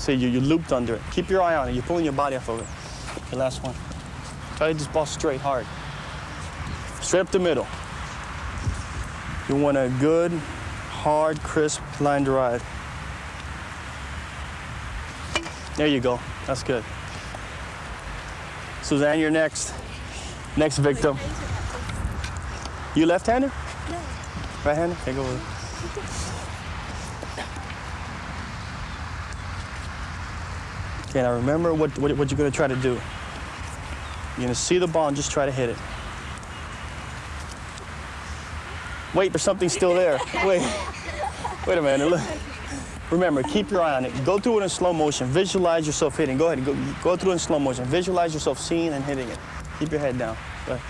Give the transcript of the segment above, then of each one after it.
See, you looped under it. Keep your eye on it. You're pulling your body off of it. The last one. Try to hit this ball straight, hard. Straight up the middle. You want a good, hard, crisp line drive. There you go. That's good. Suzanne, you're next. Next victim. You left-hander? No. Right-hander? Okay, go with it. Okay, now remember what you're going to try to do. You're going to see the ball and just try to hit it. Wait, there's something still there. Wait a minute. Look. Remember, keep your eye on it. Go through it in slow motion. Visualize yourself hitting. Go ahead, go through it in slow motion. Visualize yourself seeing and hitting it. Keep your head down. Go ahead.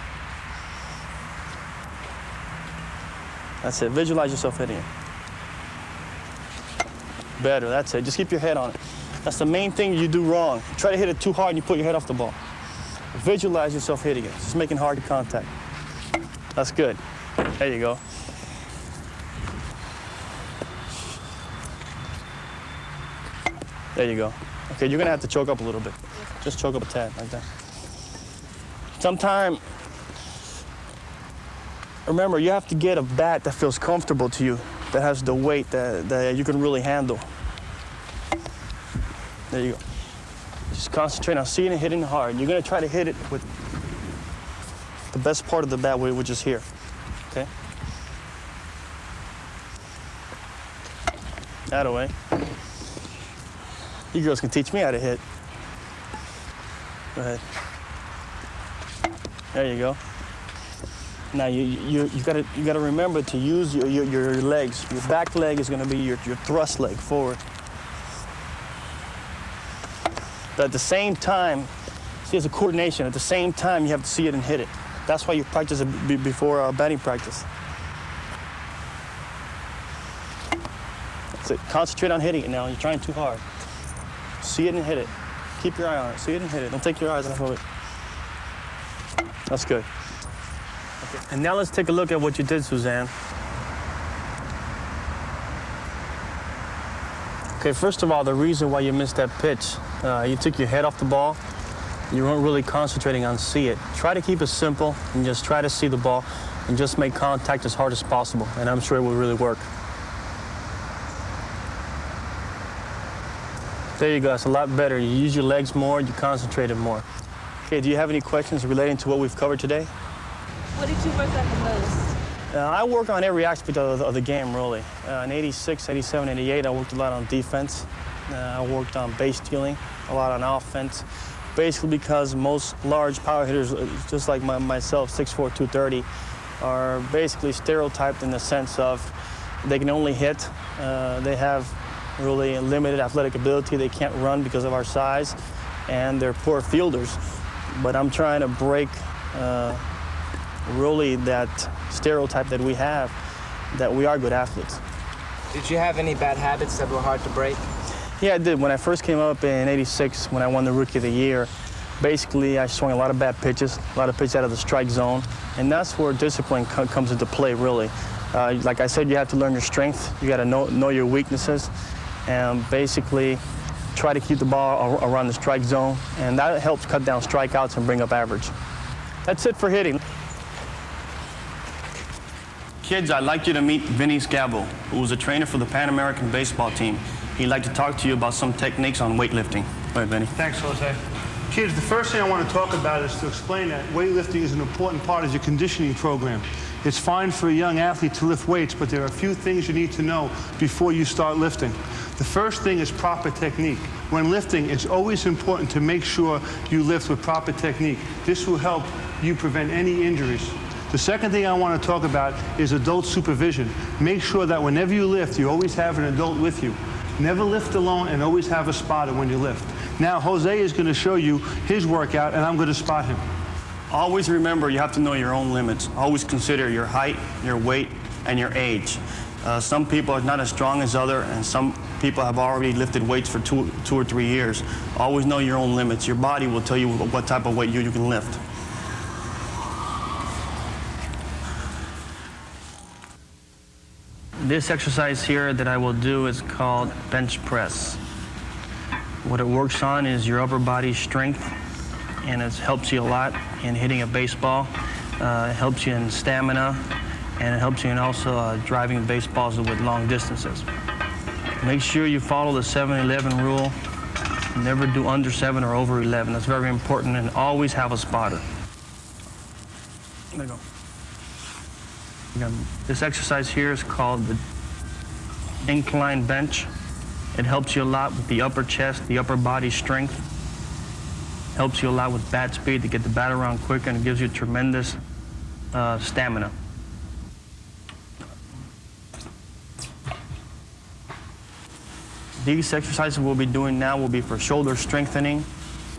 That's it. Visualize yourself hitting it. Better. That's it. Just keep your head on it. That's the main thing you do wrong. You try to hit it too hard and you put your head off the ball. Visualize yourself hitting it. Just making hard contact. That's good. There you go. There you go. Okay, you're gonna have to choke up a little bit. Just choke up a tad, like that. Sometime, remember, you have to get a bat that feels comfortable to you, that has the weight that you can really handle. There you go. Just concentrate on seeing it, hitting hard. You're gonna try to hit it with the best part of the bat, which is here, okay? That away. You girls can teach me how to hit. Go ahead. There you go. Now you gotta remember to use your legs. Your back leg is gonna be your thrust leg forward. But at the same time, see, it's a coordination. At the same time, you have to see it and hit it. That's why you practice it before batting practice. That's it. Concentrate on hitting it now. You're trying too hard. See it and hit it. Keep your eye on it. See it and hit it. Don't take your eyes off of it. That's good. Okay. And now let's take a look at what you did, Suzanne. Okay, first of all, the reason why you missed that pitch, you took your head off the ball. You weren't really concentrating on see it. Try to keep it simple and just try to see the ball and just make contact as hard as possible, and I'm sure it will really work. There you go, it's a lot better. You use your legs more, you concentrate more. Okay, do you have any questions relating to what we've covered today? What did you work on the most? I work on every aspect of the game, really. In 86, 87, 88, I worked a lot on defense. I worked on base stealing, a lot on offense. Basically because most large power hitters, just like myself, 6'4", 230, are basically stereotyped in the sense of they can only hit. They have really limited athletic ability. They can't run because of our size, and they're poor fielders. But I'm trying to break really that stereotype that we have, that we are good athletes. Did you have any bad habits that were hard to break? Yeah, I did. When I first came up in 86, when I won the Rookie of the Year, basically I swung a lot of bad pitches, a lot of pitches out of the strike zone, and that's where discipline comes into play, really. Like I said, you have to learn your strength. You got to know your weaknesses, and basically try to keep the ball around the strike zone, and that helps cut down strikeouts and bring up average. That's it for hitting. Kids, I'd like you to meet Vinny Scavo, who was a trainer for the Pan American baseball team. He'd like to talk to you about some techniques on weightlifting. Go ahead, Vinny. Thanks, Jose. Kids, the first thing I want to talk about is to explain that weightlifting is an important part of your conditioning program. It's fine for a young athlete to lift weights, but there are a few things you need to know before you start lifting. The first thing is proper technique. When lifting, it's always important to make sure you lift with proper technique. This will help you prevent any injuries. The second thing I want to talk about is adult supervision. Make sure that whenever you lift, you always have an adult with you. Never lift alone, and always have a spotter when you lift. Now, Jose is going to show you his workout, and I'm going to spot him. Always remember you have to know your own limits. Always consider your height, your weight, and your age. Some people are not as strong as others, and some people have already lifted weights for two or 3 years. Always know your own limits. Your body will tell you what type of weight you can lift. This exercise here that I will do is called bench press. What it works on is your upper body strength, and it helps you a lot in hitting a baseball. It helps you in stamina, and it helps you in also driving baseballs with long distances. Make sure you follow the 7-11 rule. Never do under 7 or over 11. That's very important, and always have a spotter. There you go. This exercise here is called the incline bench. It helps you a lot with the upper chest, the upper body strength. Helps you a lot with bat speed to get the bat around quicker, and it gives you tremendous stamina. These exercises we'll be doing now will be for shoulder strengthening,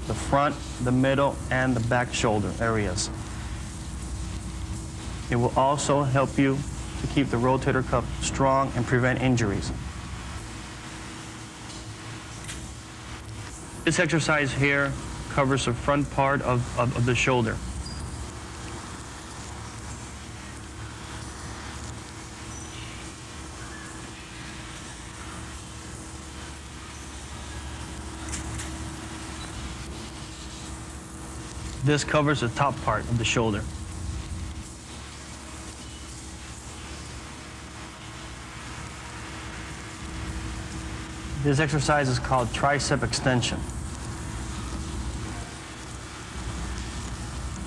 the front, the middle, and the back shoulder areas. It will also help you to keep the rotator cuff strong and prevent injuries. This exercise here covers the front part of the shoulder. This covers the top part of the shoulder. This exercise is called tricep extension.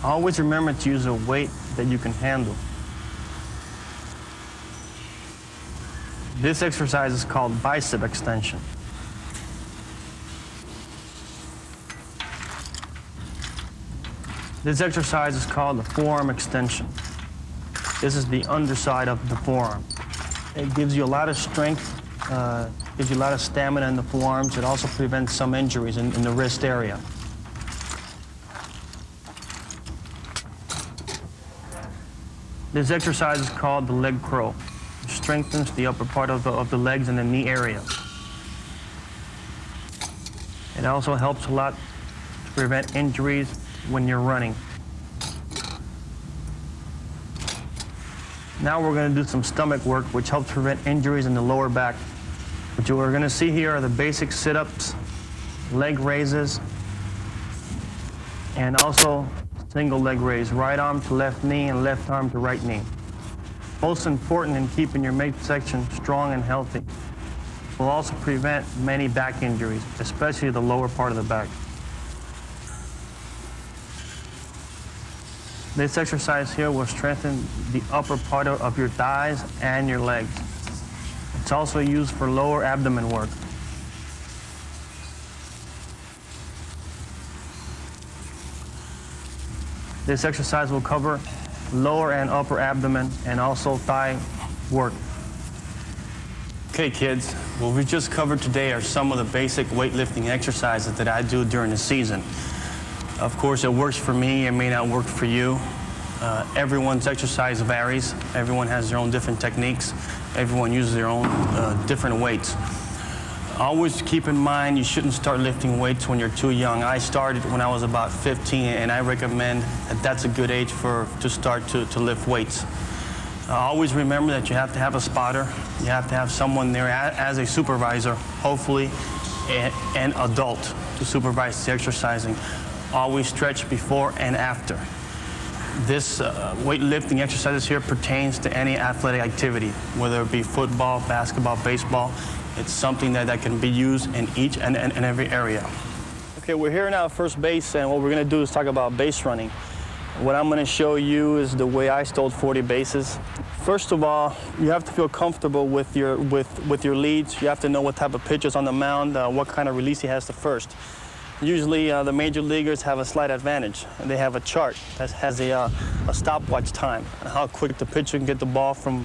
Always remember to use a weight that you can handle. This exercise is called bicep extension. This exercise is called the forearm extension. This is the underside of the forearm. It gives you a lot of strength, gives you a lot of stamina in the forearms. It also prevents some injuries in the wrist area. This exercise is called the leg curl. It strengthens the upper part of the legs and the knee area. It also helps a lot to prevent injuries when you're running. Now we're going to do some stomach work, which helps prevent injuries in the lower back. What we're going to see here are the basic sit-ups, leg raises, and also single leg raise, right arm to left knee and left arm to right knee. Most important in keeping your midsection strong and healthy. Will also prevent many back injuries, especially the lower part of the back. This exercise here will strengthen the upper part of your thighs and your legs. It's also used for lower abdomen work. This exercise will cover lower and upper abdomen and also thigh work. Okay, kids, what we just covered today are some of the basic weightlifting exercises that I do during the season. Of course, it works for me, it may not work for you. Everyone's exercise varies. Everyone has their own different techniques. Everyone uses their own different weights. Always keep in mind you shouldn't start lifting weights when you're too young. I started when I was about 15, and I recommend that that's a good age to start to lift weights. Always remember that you have to have a spotter. You have to have someone there as a supervisor, hopefully an adult, to supervise the exercising. Always stretch before and after. This weightlifting exercises here pertains to any athletic activity, whether it be football, basketball, baseball. It's something that can be used in each and every area. Okay, we're here now at first base, and what we're going to do is talk about base running. What I'm going to show you is the way I stole 40 bases. First of all, you have to feel comfortable with your leads. You have to know what type of pitcher's on the mound, what kind of release he has to first. Usually the major leaguers have a slight advantage. They have a chart that has a stopwatch time, and how quick the pitcher can get the ball from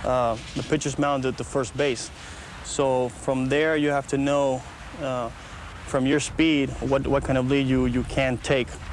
the pitcher's mound to first base. So from there, you have to know from your speed what kind of lead you can take.